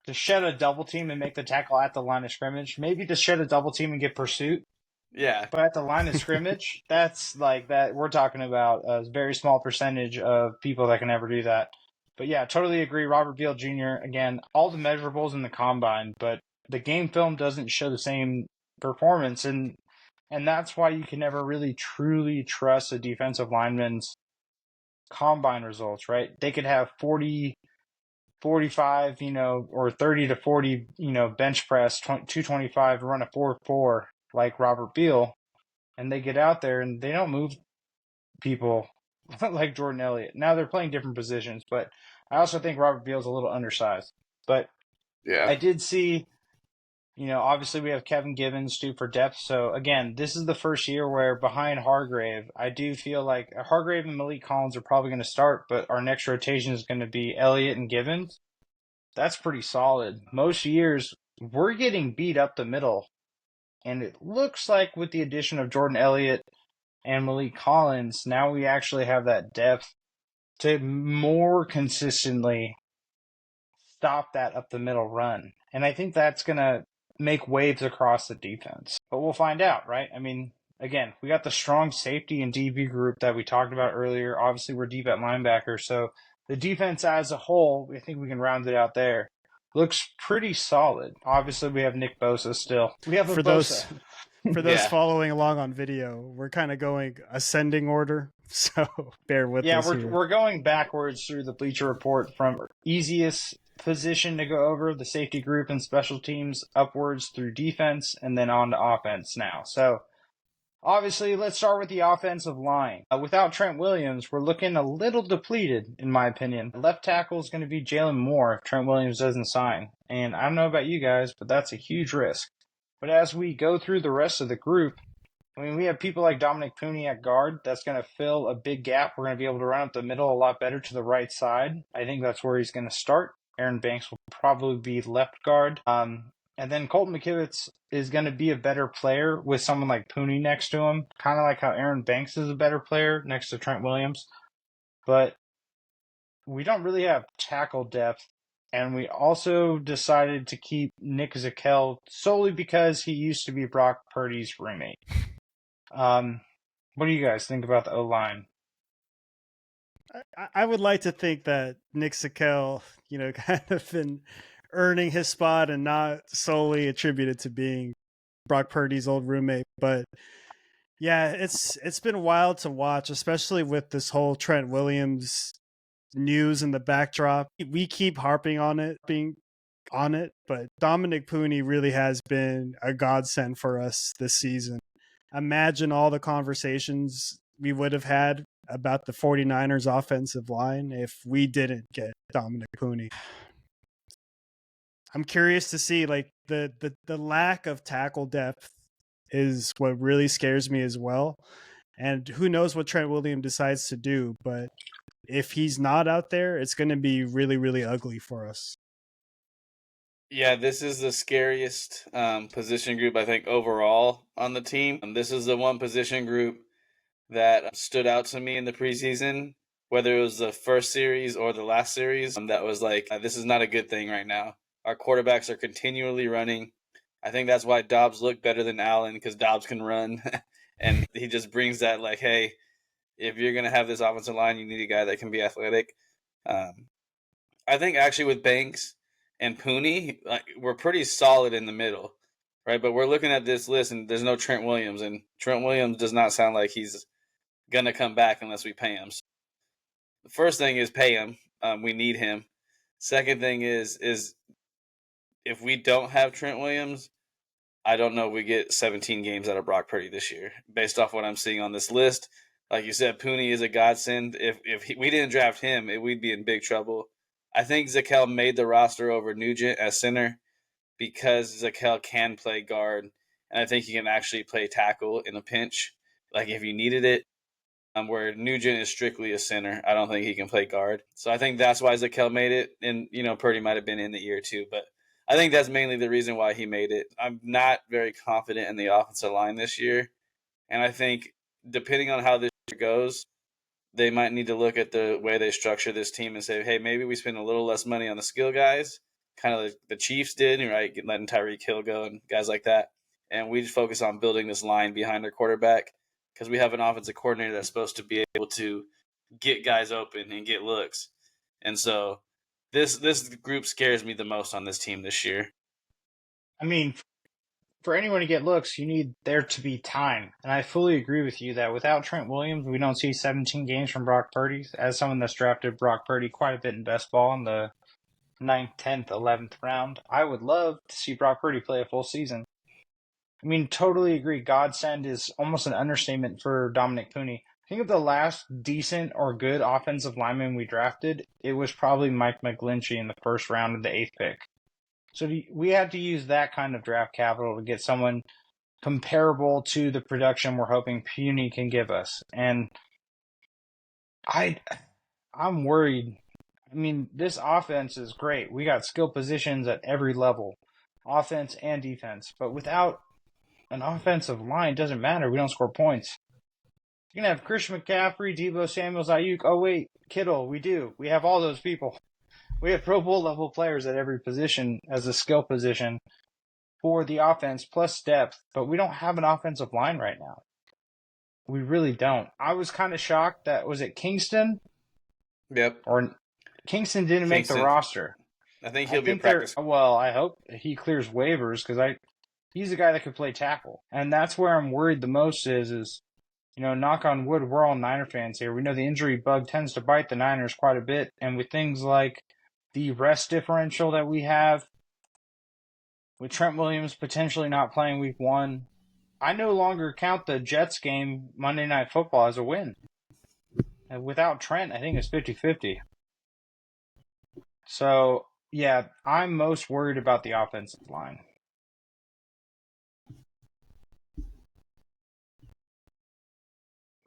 S1: to shed a double team and make the tackle at the line of scrimmage, maybe to shed a double team and get pursuit.
S3: Yeah.
S1: But at the line of scrimmage, that's like that. We're talking about a very small percentage of people that can ever do that. But yeah, totally agree. Robert Beal Jr., again, all the measurables in the combine, but the game film doesn't show the same performance. And that's why you can never really truly trust a defensive lineman's combine results, right? They could have 40, 45, or 30 to 40, bench press, 225, run a 4.4 like Robert Beal, and they get out there and they don't move people like Jordan Elliott. Now they're playing different positions, but I also think Robert Beal's a little undersized. But
S3: yeah,
S1: I did see, obviously we have Kevin Givens due for depth. So again, this is the first year where behind Hargrave, I do feel like Hargrave and Malik Collins are probably going to start, but our next rotation is going to be Elliott and Givens. That's pretty solid. Most years we're getting beat up the middle, and it looks like with the addition of Jordan Elliott and Malik Collins, now we actually have that depth to more consistently stop that up the middle run. And I think that's going to make waves across the defense. But we'll find out, right? I mean, again, we got the strong safety and DB group that we talked about earlier. Obviously, we're deep at linebacker. So the defense as a whole, I think we can round it out there. Looks pretty solid. Obviously, we have Nick Bosa still. We have Bosa.
S2: For those following along on video, we're kind of going ascending order, so bear with us.
S1: Yeah, we're going backwards through the Bleacher Report from easiest position to go over, the safety group and special teams, upwards through defense, and then on to offense now. So, obviously, let's start with the offensive line. Without Trent Williams, we're looking a little depleted, in my opinion. Left tackle is going to be Jalen Moore if Trent Williams doesn't sign. And I don't know about you guys, but that's a huge risk. But as we go through the rest of the group, I mean, we have people like Dominic Pooney at guard. That's going to fill a big gap. We're going to be able to run up the middle a lot better to the right side. I think that's where he's going to start. Aaron Banks will probably be left guard. And then Colton McKivitz is going to be a better player with someone like Pooney next to him. Kind of like how Aaron Banks is a better player next to Trent Williams. But we don't really have tackle depth. And we also decided to keep Nick Zakelj solely because he used to be Brock Purdy's roommate. What do you guys think about the O-line?
S2: I would like to think that Nick Zakelj, kind of been earning his spot and not solely attributed to being Brock Purdy's old roommate. But yeah, it's been wild to watch, especially with this whole Trent Williams news in the backdrop. We keep harping on it, but Dominic Pooney really has been a godsend for us this season. Imagine all the conversations we would have had about the 49ers offensive line if we didn't get Dominic Pooney. I'm curious to see, like, the lack of tackle depth is what really scares me as well. And who knows what Trent Williams decides to do, but if he's not out there, it's going to be really, really ugly for us.
S3: Yeah, this is the scariest position group, I think, overall on the team. This is the one position group that stood out to me in the preseason, whether it was the first series or the last series, that was like, this is not a good thing right now. Our quarterbacks are continually running. I think that's why Dobbs looked better than Allen, because Dobbs can run. And he just brings that, like, hey, if you're going to have this offensive line, you need a guy that can be athletic. I think actually with Banks and Pooney, like, we're pretty solid in the middle, right? But we're looking at this list, and there's no Trent Williams, and Trent Williams does not sound like he's gonna come back unless we pay him. So the first thing is pay him. We need him. Second thing is if we don't have Trent Williams, I don't know if we get 17 games out of Brock Purdy this year, based off what I'm seeing on this list. Like you said, Pooney is a godsend. If we didn't draft him, we'd be in big trouble. I think Zakel made the roster over Nugent as center because Zakel can play guard, and I think he can actually play tackle in a pinch, like if you needed it. Where Nugent is strictly a center. I don't think he can play guard. So I think that's why Zakel made it. And, Purdy might have been in the year too. But I think that's mainly the reason why he made it. I'm not very confident in the offensive line this year. And I think depending on how this year goes, they might need to look at the way they structure this team and say, hey, maybe we spend a little less money on the skill guys, kind of like the Chiefs did, right? Letting Tyreek Hill go and guys like that. And we just focus on building this line behind our quarterback, because we have an offensive coordinator that's supposed to be able to get guys open and get looks. And so this group scares me the most on this team this year.
S1: I mean, for anyone to get looks, you need there to be time. And I fully agree with you that without Trent Williams, we don't see 17 games from Brock Purdy. As someone that's drafted Brock Purdy quite a bit in best ball in the 9th, 10th, 11th round, I would love to see Brock Purdy play a full season. I mean, totally agree. Godsend is almost an understatement for Dominic Pooney. Think of the last decent or good offensive lineman we drafted. It was probably Mike McGlinchey in the first round of the 8th pick. So we had to use that kind of draft capital to get someone comparable to the production we're hoping Pooney can give us. And I'm worried. I mean, this offense is great. We got skill positions at every level, offense and defense. But without an offensive line, it doesn't matter. We don't score points. You can have Christian McCaffrey, Deebo Samuels, Ayuk. Oh, wait, Kittle. We do. We have all those people. We have Pro Bowl level players at every position as a skill position for the offense, plus depth. But we don't have an offensive line right now. We really don't. I was kind of shocked that, was it Kingston?
S3: Yep.
S1: Or Kingston didn't make the roster.
S3: I think he'll be a practice.
S1: Well, I hope he clears waivers, because he's a guy that could play tackle. And that's where I'm worried the most is, knock on wood, we're all Niner fans here. We know the injury bug tends to bite the Niners quite a bit. And with things like the rest differential that we have, with Trent Williams potentially not playing week 1, I no longer count the Jets game Monday Night Football as a win. And without Trent, I think it's 50-50. So, yeah, I'm most worried about the offensive line.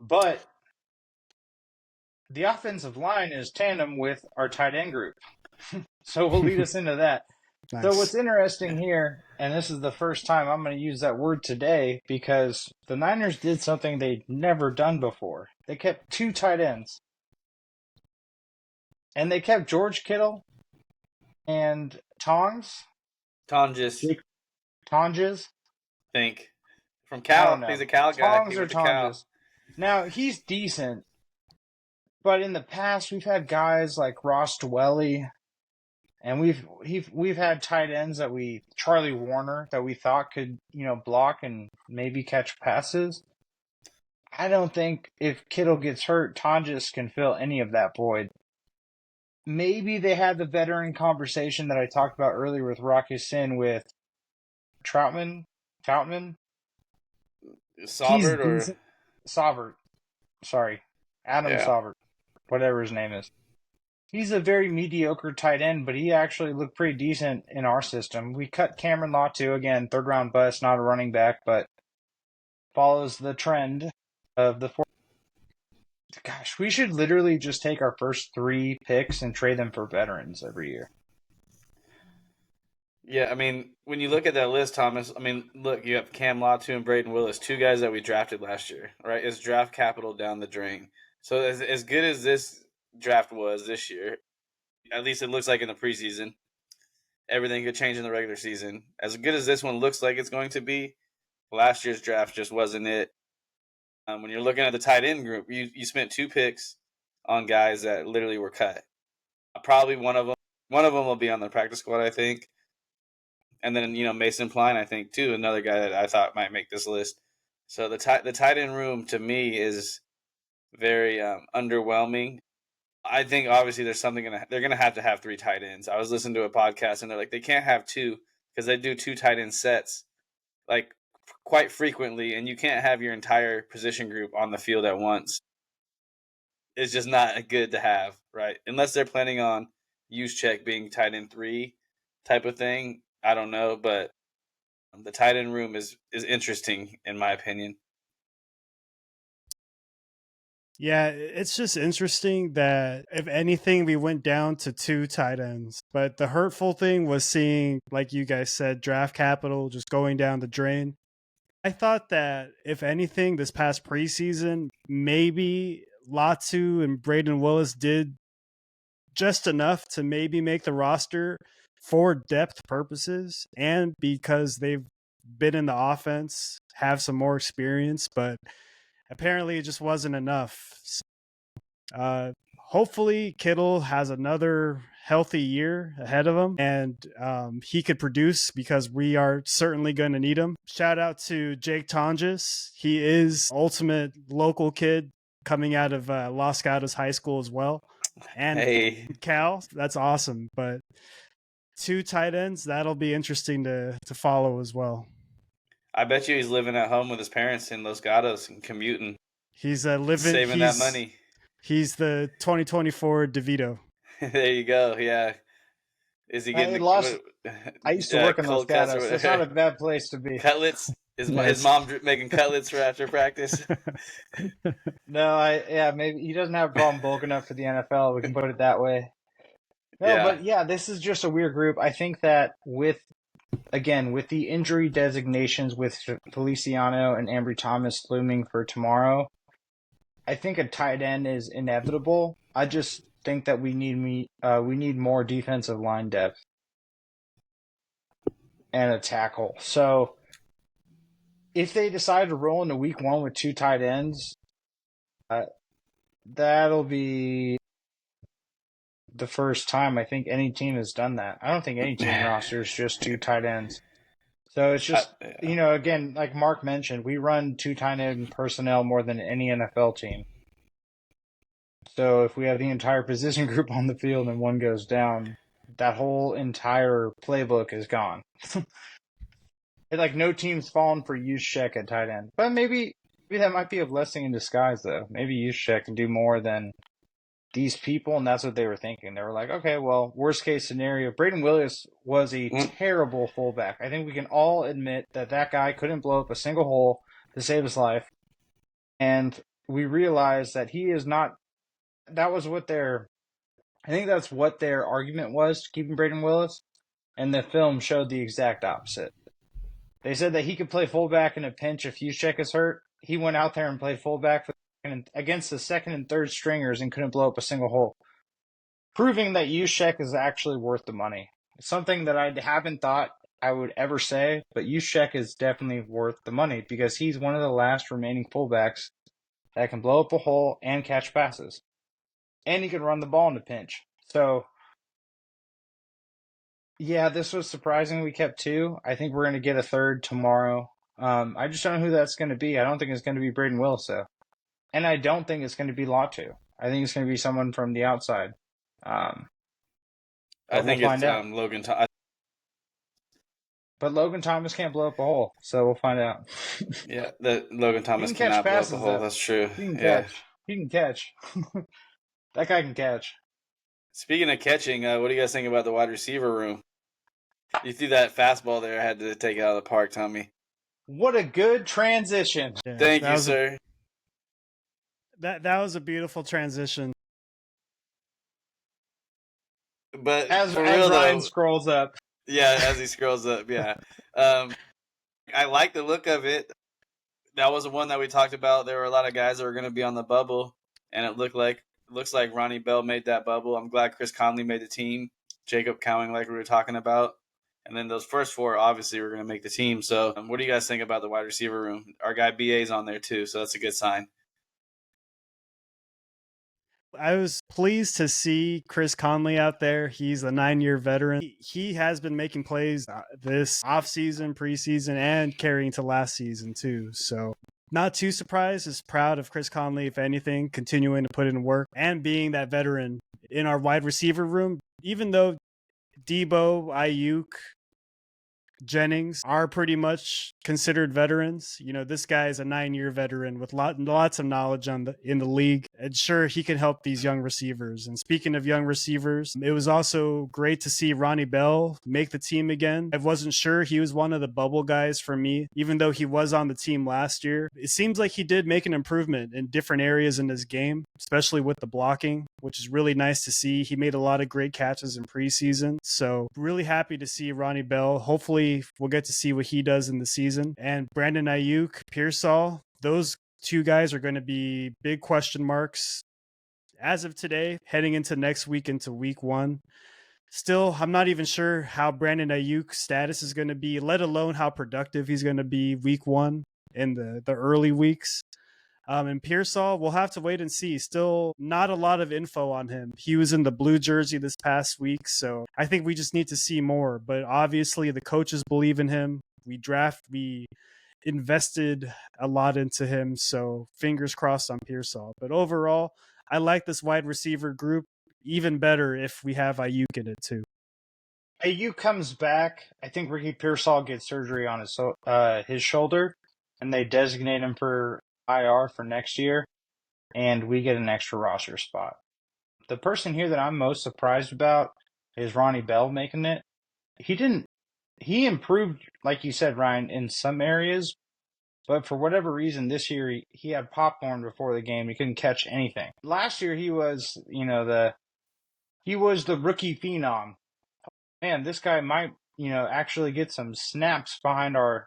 S1: But the offensive line is tandem with our tight end group. So we'll lead us into that. Nice. So what's interesting here, and this is the first time I'm going to use that word today, because the Niners did something they'd never done before. They kept 2 tight ends. And they kept George Kittle and Tonges.
S3: I think. From Cal. He's a Cal guy.
S1: Tonges or Tonges. Now, he's decent. But in the past, we've had guys like Ross Dwelly. And we've had tight ends Charlie Warner, that we thought could, block and maybe catch passes. I don't think if Kittle gets hurt, Tonjes can fill any of that void. Maybe they had the veteran conversation that I talked about earlier with Rocky Sin with Troutman.
S3: Saubert or
S1: Saubert. Sorry. Adam
S3: Yeah.
S1: Saubert, whatever his name is. He's a very mediocre tight end, but he actually looked pretty decent in our system. We cut Cameron Latu, again, third round bust, not a running back, but follows the trend of the four. Gosh, we should literally just take our first 3 picks and trade them for veterans every year.
S3: Yeah, I mean, when you look at that list, Thomas, I mean, look, you have Cam Latu and Braden Willis, 2 guys that we drafted last year, right? It's draft capital down the drain. So as good as this draft was this year, at least it looks like in the preseason, everything could change in the regular season. As good as this one looks like it's going to be, last year's draft just wasn't it. When you're looking at the tight end group, you spent 2 picks on guys that literally were cut. Probably one of them will be on the practice squad, I think. And then Mason Pline, I think too, another guy that I thought might make this list. So the tight end room to me is very underwhelming. I think obviously they're gonna have to have 3 tight ends. I was listening to a podcast and they're like they can't have 2 because they do 2 tight end sets like quite frequently, and you can't have your entire position group on the field at once. It's just not good to have, right? Unless they're planning on Juszczyk being tight end 3 type of thing. I don't know, but the tight end room is interesting in my opinion.
S2: Yeah, it's just interesting that if anything, we went down to 2 tight ends. But the hurtful thing was seeing, like you guys said, draft capital just going down the drain. I thought that if anything, this past preseason, maybe Latu and Braden Willis did just enough to maybe make the roster for depth purposes and because they've been in the offense, have some more experience, but apparently it just wasn't enough. Hopefully Kittle has another healthy year ahead of him and he could produce because we are certainly going to need him. Shout out to Jake Tonjes. He is ultimate local kid coming out of Los Gatos High School as well. And
S3: Hey,
S2: Cal, that's awesome. But 2 tight ends, that'll be interesting to follow as well.
S3: I bet you he's living at home with his parents in Los Gatos and commuting,
S2: He's
S3: saving that money.
S2: He's the 2024 DeVito.
S3: There you go. Yeah, is he getting
S1: I used to work in Los
S3: cold cuts or
S1: Gatos. It's
S3: whatever?
S1: not a bad place to be.
S3: Cutlets? His
S2: Yes.
S3: mom making cutlets for after practice?
S1: No, maybe he doesn't have a problem bulking up for the NFL. We can put it that way. No,
S3: Yeah.
S1: but yeah, this is just a weird group. I think that with the injury designations with Feliciano and Ambry Thomas looming for tomorrow, I think a tight end is inevitable. I just think that we need more defensive line depth and a tackle. So if they decide to roll into week 1 with 2 tight ends, that'll be the first time I think any team has done that. I don't think any team rosters just 2 tight ends. So it's just, again, like Mark mentioned, we run 2 tight end personnel more than any NFL team. So if we have the entire position group on the field and one goes down, that whole entire playbook is gone. Like no team's fallen for Juszczyk at tight end. But maybe that might be a blessing in disguise, though. Maybe Juszczyk can do more than these people, and that's what they were thinking. They were like, okay, well, worst case scenario, Braden Willis was a terrible fullback. I think we can all admit that guy couldn't blow up a single hole to save his life. And we realized that he is not. That was what I think that's what their argument was, keeping Braden Willis. And the film showed the exact opposite. They said that he could play fullback in a pinch if Juszczyk is hurt. He went out there and played fullback against the second and third stringers and couldn't blow up a single hole, proving that Juszczyk is actually worth the money. It's something that I haven't thought I would ever say, but Juszczyk is definitely worth the money because he's one of the last remaining fullbacks that can blow up a hole and catch passes. And he can run the ball in a pinch. So, yeah, this was surprising we kept 2. I think we're going to get a third tomorrow. I just don't know who that's going to be. I don't think it's going to be Braden Willis, though. And I don't think it's going to be Latu. I think it's going to be someone from the outside.
S3: I think it's Logan Thomas.
S1: But Logan Thomas can't blow up a hole, so we'll find out.
S3: Yeah, Logan Thomas
S1: He can catch
S3: cannot
S1: passes,
S3: blow up a hole.
S1: though.
S3: That's true.
S1: He can
S3: Yeah.
S1: catch. He can catch. That guy can catch.
S3: Speaking of catching, what do you guys think about the wide receiver room? You threw that fastball there. I had to take it out of the park, Tommy.
S1: What a good transition.
S2: Yeah,
S3: Thank
S2: that
S3: you,
S2: was
S3: sir.
S2: that was a beautiful transition.
S3: But
S1: As
S3: for
S1: as
S3: real
S1: Ryan
S3: though,
S1: scrolls up.
S3: yeah, as he scrolls up, yeah. I like the look of it. That was the one that we talked about. There were a lot of guys that were going to be on the looks like Ronnie Bell made that bubble. I'm glad Chris Conley made the team. Jacob Cowing, like we were talking about, and then those first four obviously were going to make the team. So, what do you guys think about the wide receiver room? Our guy BA's on there too, so that's a good sign.
S2: I was pleased to see Chris Conley out there. He's a 9-year veteran. He has been making plays this offseason, preseason, and carrying to last season too. So not too surprised, just proud of Chris Conley, if anything, continuing to put in work and being that veteran in our wide receiver room. Even though Debo, Ayuk, Jennings are pretty much considered veterans. You know, this guy is a 9-year veteran with lots of knowledge in the league. And sure, he can help these young receivers. And speaking of young receivers, it was also great to see Ronnie Bell make the team again. I wasn't sure he was one of the bubble guys for me, even though he was on the team last year. It seems like he did make an improvement in different areas in his game, especially with the blocking, which is really nice to see. He made a lot of great catches in preseason. So really happy to see Ronnie Bell. Hopefully we'll get to see what he does in the season. And Brandon Ayuk, Pearsall, those two guys are going to be big question marks as of today, heading into next week, into week 1. Still, I'm not even sure how Brandon Ayuk's status is going to be, let alone how productive he's going to be week 1 in the early weeks. And Pearsall, we'll have to wait and see. Still not a lot of info on him. He was in the blue jersey this past week, so I think we just need to see more. But obviously the coaches believe in him. We invested a lot into him, so fingers crossed on Pearsall. But overall, I like this wide receiver group even better if we have Ayuk in it too.
S1: Ayuk comes back. I think Ricky Pearsall gets surgery on his shoulder, and they designate him for IR for next year, and we get an extra roster spot. The person here that I'm most surprised about is Ronnie Bell making it. He improved, like you said, Ryan, in some areas, but for whatever reason this year he had popcorn before the game. He couldn't catch anything. Last year he was, he was the rookie phenom. Man, this guy might, actually get some snaps behind our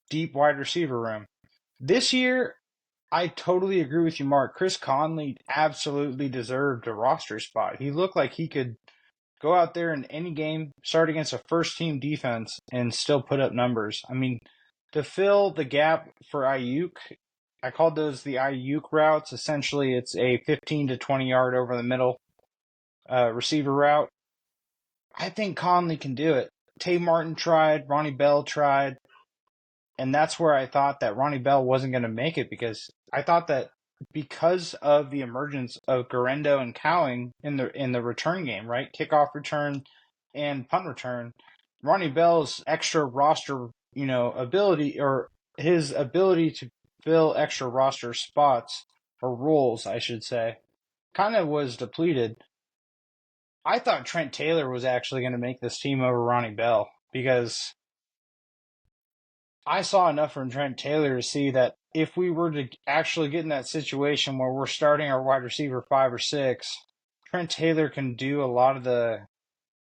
S1: deep wide receiver room. This year, I totally agree with you, Mark. Chris Conley absolutely deserved a roster spot. He looked like he could go out there in any game, start against a first team defense, and still put up numbers. I mean, to fill the gap for Ayuk, I called those the Ayuk routes. Essentially, it's a 15 to 20 yard over the middle receiver route. I think Conley can do it. Tay Martin tried, Ronnie Bell tried, and that's where I thought that Ronnie Bell wasn't going to make it, because I thought that because of the emergence of Garendo and Cowing in the return game, right? Kickoff return and punt return, Ronnie Bell's extra roster, ability, or his ability to fill extra roster spots or roles, I should say, kind of was depleted. I thought Trent Taylor was actually going to make this team over Ronnie Bell, because I saw enough from Trent Taylor to see that if we were to actually get in that situation where we're starting our wide receiver 5 or 6, Trent Taylor can do a lot of the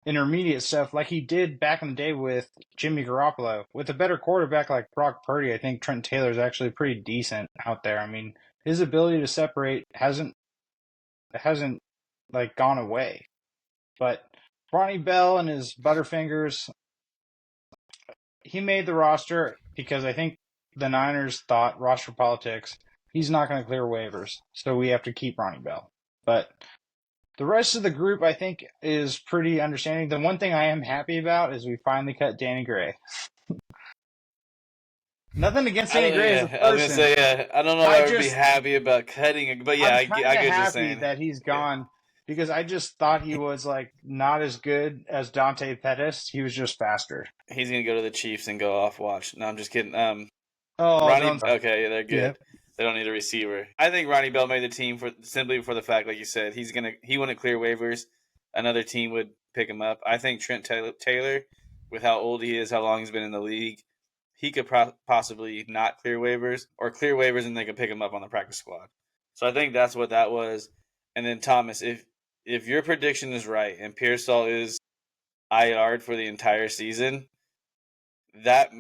S1: intermediate stuff like he did back in the day with Jimmy Garoppolo. With a better quarterback like Brock Purdy, I think Trent Taylor is actually pretty decent out there. I mean, his ability to separate hasn't like gone away. But Ronnie Bell and his Butterfingers, he made the roster because I think the Niners thought roster politics. He's not going to clear waivers, so we have to keep Ronnie Bell. But the rest of the group, I think, is pretty understanding. The one thing I am happy about is we finally cut Danny Gray. Nothing against Danny Gray as a person.
S3: I was gonna say, yeah. I don't know if I would be
S1: just-
S3: happy about cutting it, but yeah,
S1: I'm
S3: I
S1: kind
S3: get
S1: of
S3: what you're
S1: happy
S3: saying.
S1: that he's gone, because I just thought he was like not as good as Dante Pettis. He was just faster.
S3: He's gonna go to the Chiefs and go off. Watch. No, I'm just kidding.
S1: Oh,
S3: Ronnie.
S1: don't.
S3: Okay, yeah, they're good. They don't need a receiver. I think Ronnie Bell made the team simply for the fact, like you said, he wouldn't clear waivers. Another team would pick him up. I think Trent Taylor, with how old he is, how long he's been in the league, he could possibly not clear waivers or clear waivers and they could pick him up on the practice squad. So I think that's what that was. And then Thomas, if your prediction is right and Pearsall is IR'd for the entire season, that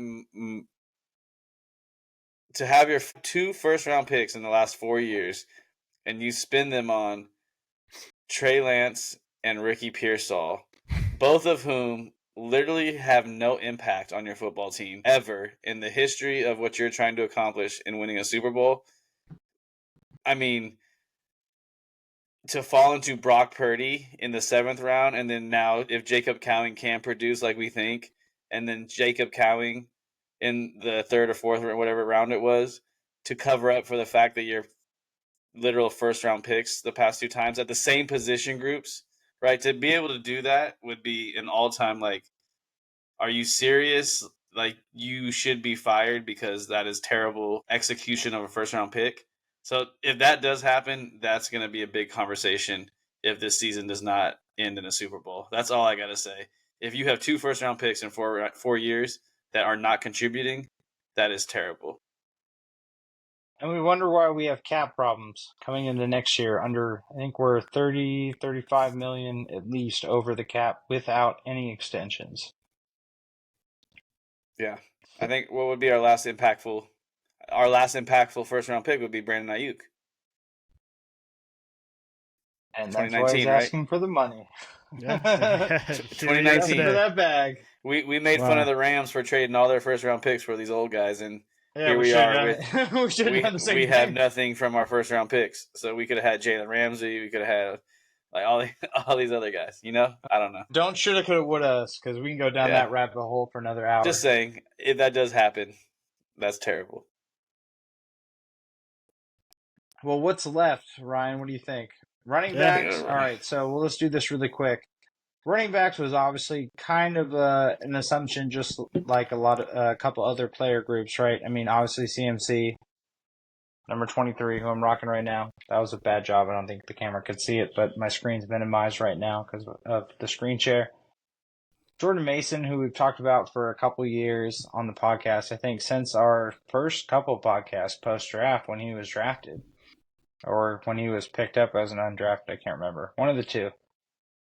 S3: to have your 2 first-round picks in the last 4 years and you spend them on Trey Lance and Ricky Pearsall, both of whom literally have no impact on your football team ever in the history of what you're trying to accomplish in winning a Super Bowl. I mean, to fall into Brock Purdy in the 7th round, and then now if Jacob Cowing can produce like we think, and then Jacob Cowing in the 3rd or 4th or whatever round it was, to cover up for the fact that your literal first-round picks the past 2 times at the same position groups, right? To be able to do that would be an all-time, like, are you serious? Like, you should be fired because that is terrible execution of a first-round pick. So if that does happen, that's going to be a big conversation if this season does not end in a Super Bowl. That's all I got to say. If you have 2 first-round picks in 4 years that are not contributing, that is terrible.
S1: And we wonder why we have cap problems coming into next year under, I think we're 30, 35 million at least over the cap without any extensions.
S3: Yeah. I think what would be our last impactful first-round pick would be Brandon Ayuk.
S1: And that's why he's
S3: 2019, right?
S1: asking for the money.
S2: Yeah.
S1: He's
S3: 2019.
S1: asking for that bag.
S3: We made fun of the Rams for trading all their first-round picks for these old guys, and
S1: Yeah,
S3: here we are with
S1: we
S3: have nothing from our first-round picks. So we could have had Jalen Ramsey, we could have had like all these other guys. You know, I don't know.
S1: Don't shoulda, coulda, woulda us, because we can go down that rabbit hole for another hour.
S3: Just saying, if that does happen, that's terrible.
S1: Well, what's left, Ryan? What do you think? Running backs? All right, so let's do this really quick. Running backs was obviously kind of an assumption, just like a couple other player groups, right? I mean, obviously CMC, number 23, who I'm rocking right now. That was a bad job. I don't think the camera could see it, but my screen's minimized right now because of the screen share. Jordan Mason, who we've talked about for a couple years on the podcast, I think since our first couple podcasts post-draft when he was drafted, or when he was picked up as an undrafted, I can't remember. One of the two.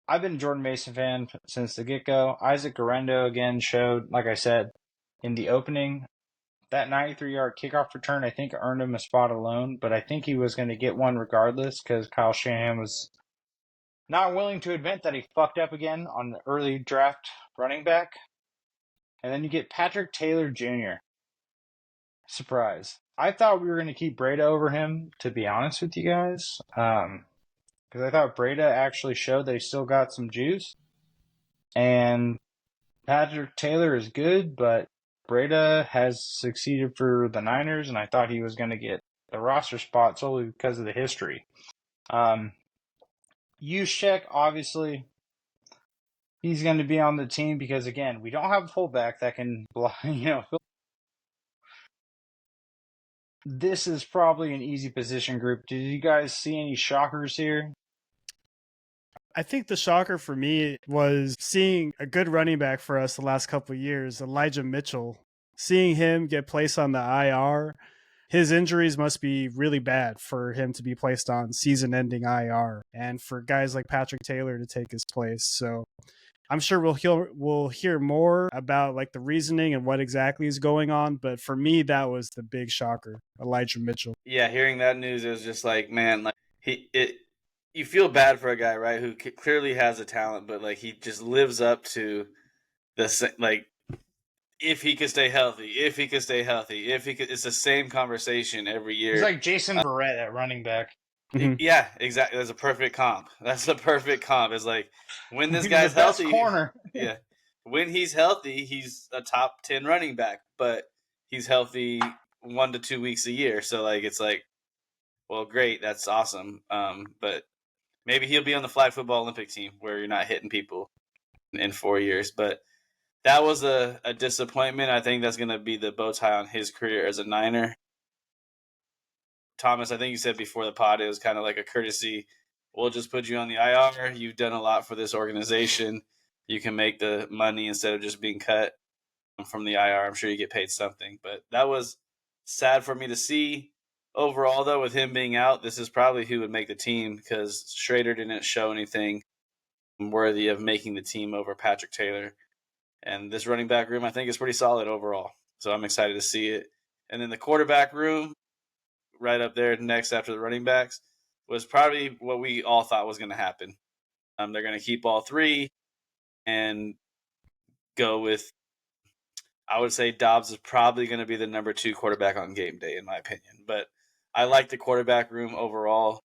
S1: I've been a Jordan Mason fan since the get-go. Isaac Guerrero again showed, like I said, in the opening, that 93-yard kickoff return, I think, earned him a spot alone, but I think he was going to get one regardless because Kyle Shanahan was not willing to admit that he fucked up again on the early draft running back. And then you get Patrick Taylor Jr. Surprise. I thought we were going to keep Breda over him, to be honest with you guys. Because I thought Breda actually showed that he still got some juice. And Patrick Taylor is good, but Breda has succeeded for the Niners, and I thought he was going to get the roster spot solely because of the history. Juszczyk, obviously, he's going to be on the team because, again, we don't have a fullback that can, This is probably an easy position group. Did you guys see any shockers here?
S2: I think the shocker for me was seeing a good running back for us the last couple of years, Elijah Mitchell. Seeing him get placed on the IR, his injuries must be really bad for him to be placed on season-ending IR, and for guys like Patrick Taylor to take his place. So I'm sure we'll hear more about like the reasoning and what exactly is going on. But for me, that was the big shocker, Elijah Mitchell.
S3: Yeah, hearing that news, it was just like, man, like you feel bad for a guy, right, who clearly has a talent, but like he just lives up to the like. If he could stay healthy, it's the same conversation every year.
S1: He's like Jason Verrett at running back.
S3: Yeah, exactly. That's a perfect comp. It's like when this guy's healthy,
S1: corner.
S3: Yeah, when he's healthy, he's a top 10 running back, but he's healthy 1 to 2 weeks a year. So like, it's like, well, great, that's awesome. But maybe he'll be on the flag football Olympic team where you're not hitting people in 4 years. But that was a disappointment. I think that's going to be the bow tie on his career as a Niner. Thomas, I think you said before the pod, it was kind of like a courtesy. We'll just put you on the IR. You've done a lot for this organization. You can make the money instead of just being cut from the IR. I'm sure you get paid something. But that was sad for me to see. Overall, though, with him being out, this is probably who would make the team because Schrader didn't show anything worthy of making the team over Patrick Taylor. And this running back room, I think, is pretty solid overall. So I'm excited to see it. And then the quarterback room, right up there next after the running backs, was probably what we all thought was going to happen. They're going to keep all three and go with, I would say Dobbs is probably going to be the number 2 quarterback on game day, in my opinion. But I like the quarterback room overall.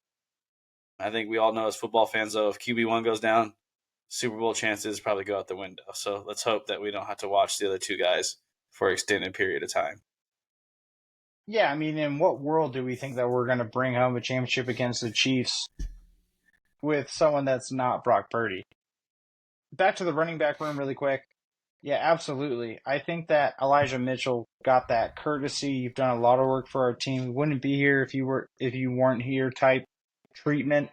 S3: I think we all know as football fans, though, if QB1 goes down, Super Bowl chances probably go out the window. So let's hope that we don't have to watch the other 2 guys for an extended period of time.
S1: Yeah, I mean, in what world do we think that we're going to bring home a championship against the Chiefs with someone that's not Brock Purdy? Back to the running back room really quick. Yeah, absolutely. I think that Elijah Mitchell got that courtesy. You've done a lot of work for our team. We wouldn't be here if you weren't here type treatment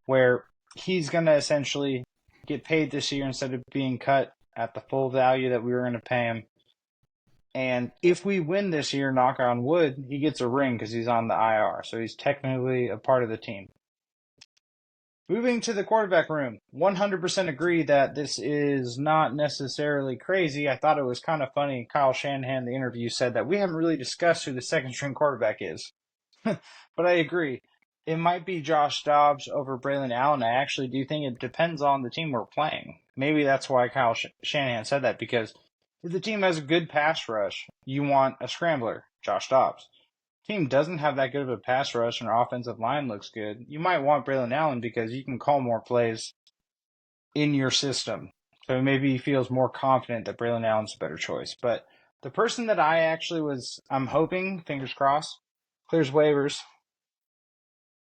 S1: where he's going to essentially get paid this year instead of being cut at the full value that we were going to pay him. And if we win this year, knock on wood, he gets a ring because he's on the IR. So he's technically a part of the team. Moving to the quarterback room, 100% agree that this is not necessarily crazy. I thought it was kind of funny. Kyle Shanahan, in the interview, said that we haven't really discussed who the second string quarterback is. But I agree. It might be Josh Dobbs over Braylon Allen. I actually do think it depends on the team we're playing. Maybe that's why Kyle Shanahan said that, because if the team has a good pass rush, you want a scrambler, Josh Dobbs. Team doesn't have that good of a pass rush and our offensive line looks good, you might want Braylon Allen because you can call more plays in your system. So maybe he feels more confident that Braylon Allen's a better choice. But the person that I'm hoping, fingers crossed, clears waivers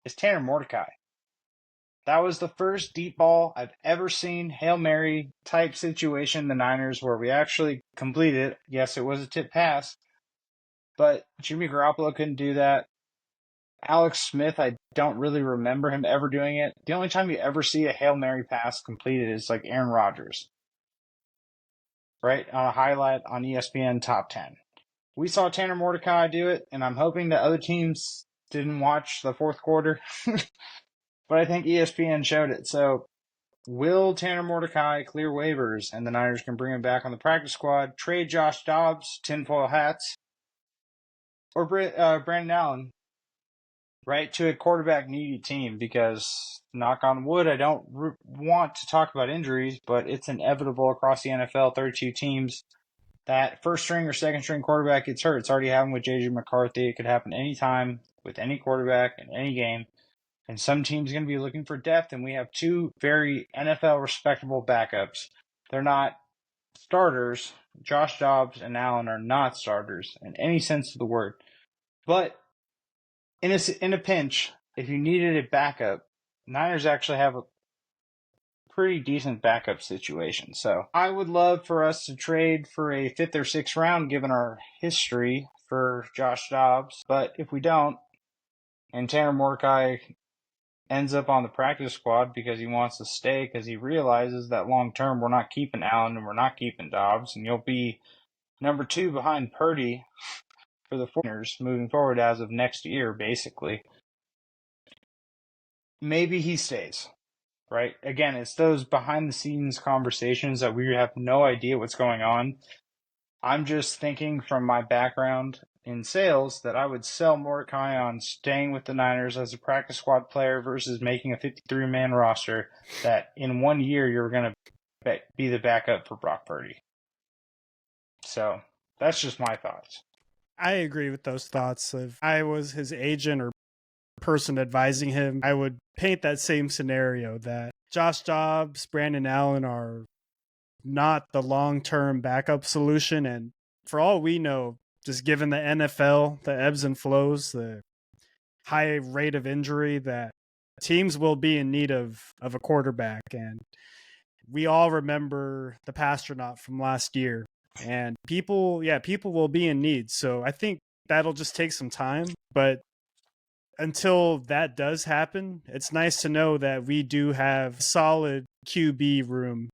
S1: is Tanner Mordecai. That was the first deep ball I've ever seen, Hail Mary type situation in the Niners where we actually completed it. Yes, it was a tip pass. But Jimmy Garoppolo couldn't do that. Alex Smith, I don't really remember him ever doing it. The only time you ever see a Hail Mary pass completed is like Aaron Rodgers, right? On a highlight on ESPN Top 10. We saw Tanner Mordecai do it, and I'm hoping that other teams didn't watch the fourth quarter. But I think ESPN showed it. So will Tanner Mordecai clear waivers and the Niners can bring him back on the practice squad, trade Josh Dobbs, tinfoil hats, or Brandon Allen, right, to a quarterback needy team? Because, knock on wood, I don't want to talk about injuries, but it's inevitable across the NFL, 32 teams, that first string or second string quarterback gets hurt. It's already happened with J.J. McCarthy. It could happen anytime with any quarterback in any game. And some teams are going to be looking for depth, and we have 2 very NFL respectable backups. They're not starters. Josh Dobbs and Allen are not starters in any sense of the word. But in a pinch, if you needed a backup, Niners actually have a pretty decent backup situation. So I would love for us to trade for a 5th or 6th round, given our history, for Josh Dobbs. But if we don't, and Tanner Mordecai ends up on the practice squad because he wants to stay, because he realizes that long term we're not keeping Allen and we're not keeping Dobbs, and you'll be number 2 behind Purdy for the 49ers moving forward as of next year, basically. Maybe he stays, right? Again, it's those behind-the-scenes conversations that we have no idea what's going on. I'm just thinking from my background in sales that I would sell Mordecai on staying with the Niners as a practice squad player versus making a 53-man roster that in 1 year you're going to be the backup for Brock Purdy. So that's just my thoughts.
S2: I agree with those thoughts. If I was his agent or person advising him, I would paint that same scenario that Josh Dobbs, Brandon Allen are not the long-term backup solution. And for all we know, just given the NFL, the ebbs and flows, the high rate of injury, that teams will be in need of a quarterback. And we all remember the Pastronaut from last year. And people will be in need. So I think that'll just take some time. But until that does happen, it's nice to know that we do have solid QB room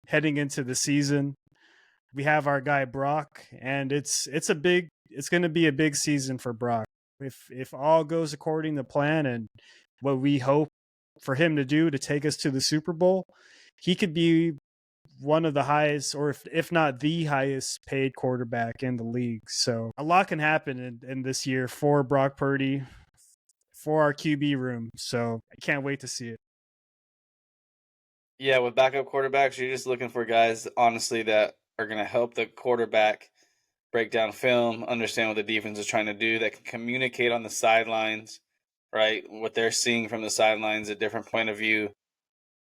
S2: heading into the season. We have our guy Brock, and it's going to be a big season for Brock. If all goes according to plan and what we hope for him to do to take us to the Super Bowl, he could be one of the highest, or if not the highest paid quarterback in the league. So a lot can happen in this year for Brock Purdy, for our QB room. So I can't wait to see it.
S3: Yeah, with backup quarterbacks, you're just looking for guys, honestly, that are going to help the quarterback break down film, understand what the defense is trying to do, that can communicate on the sidelines, right? What they're seeing from the sidelines, a different point of view,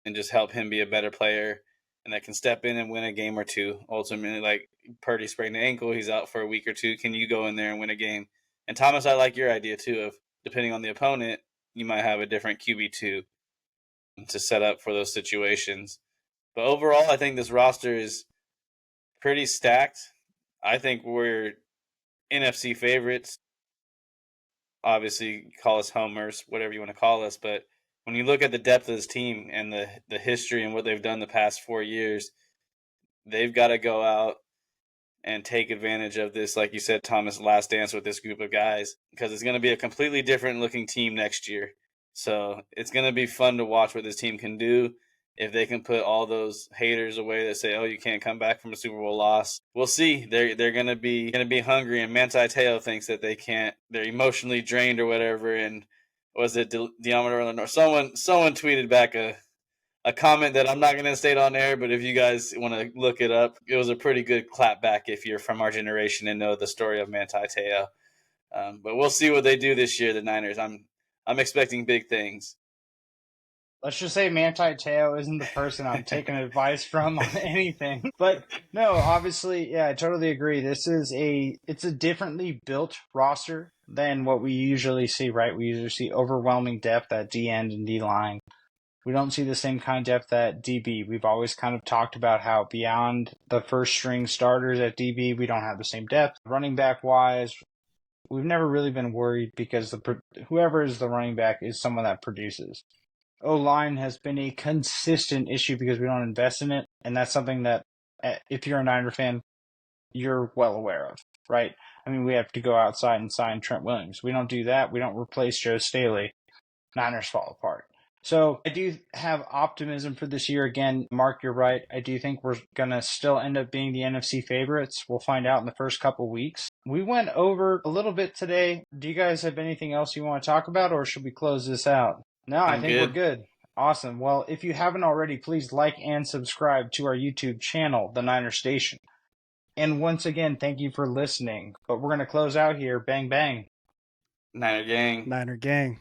S3: and just help him be a better player. And that can step in and win a game or two. Ultimately, like Purdy sprained an ankle, he's out for a week or two. Can you go in there and win a game? And Thomas, I like your idea too of depending on the opponent, you might have a different QB2 to set up for those situations. But overall, I think this roster is pretty stacked. I think we're NFC favorites. Obviously, call us homers, whatever you want to call us. But when you look at the depth of this team and the history and what they've done the past 4 years, they've got to go out and take advantage of this, like you said, Thomas, last dance with this group of guys, because it's going to be a completely different looking team next year. So it's going to be fun to watch what this team can do. If they can put all those haters away that say, "Oh, you can't come back from a Super Bowl loss," we'll see. They're going to be hungry, and Manti Te'o thinks that they can't. They're emotionally drained or whatever. And was it Diameter or someone tweeted back a comment that I'm not going to state on air, but if you guys want to look it up, it was a pretty good clapback if you're from our generation and know the story of Manti Te'o. But we'll see what they do this year, the Niners. I'm expecting big things.
S1: Let's just say Manti Te'o isn't the person I'm taking advice from on anything. But no, obviously, yeah, I totally agree. It's a differently built roster than what we usually see, right? We usually see overwhelming depth at D end and D line. We don't see the same kind of depth at DB. We've always kind of talked about how beyond the first string starters at DB, we don't have the same depth. Running back wise, we've never really been worried because whoever is the running back is someone that produces. O-line has been a consistent issue because we don't invest in it, and that's something that, if you're a Niner fan, you're well aware of, right? I mean, we have to go outside and sign Trent Williams. We don't do that. We don't replace Joe Staley. Niners fall apart. So I do have optimism for this year. Again, Mark, you're right. I do think we're going to still end up being the NFC favorites. We'll find out in the first couple weeks. We went over a little bit today. Do you guys have anything else you want to talk about, or should we close this out? No, I think we're good. Awesome. Well, if you haven't already, please like and subscribe to our YouTube channel, The Niner Station. And once again, thank you for listening. But we're going to close out here. Bang, bang.
S3: Niner gang.
S2: Niner gang.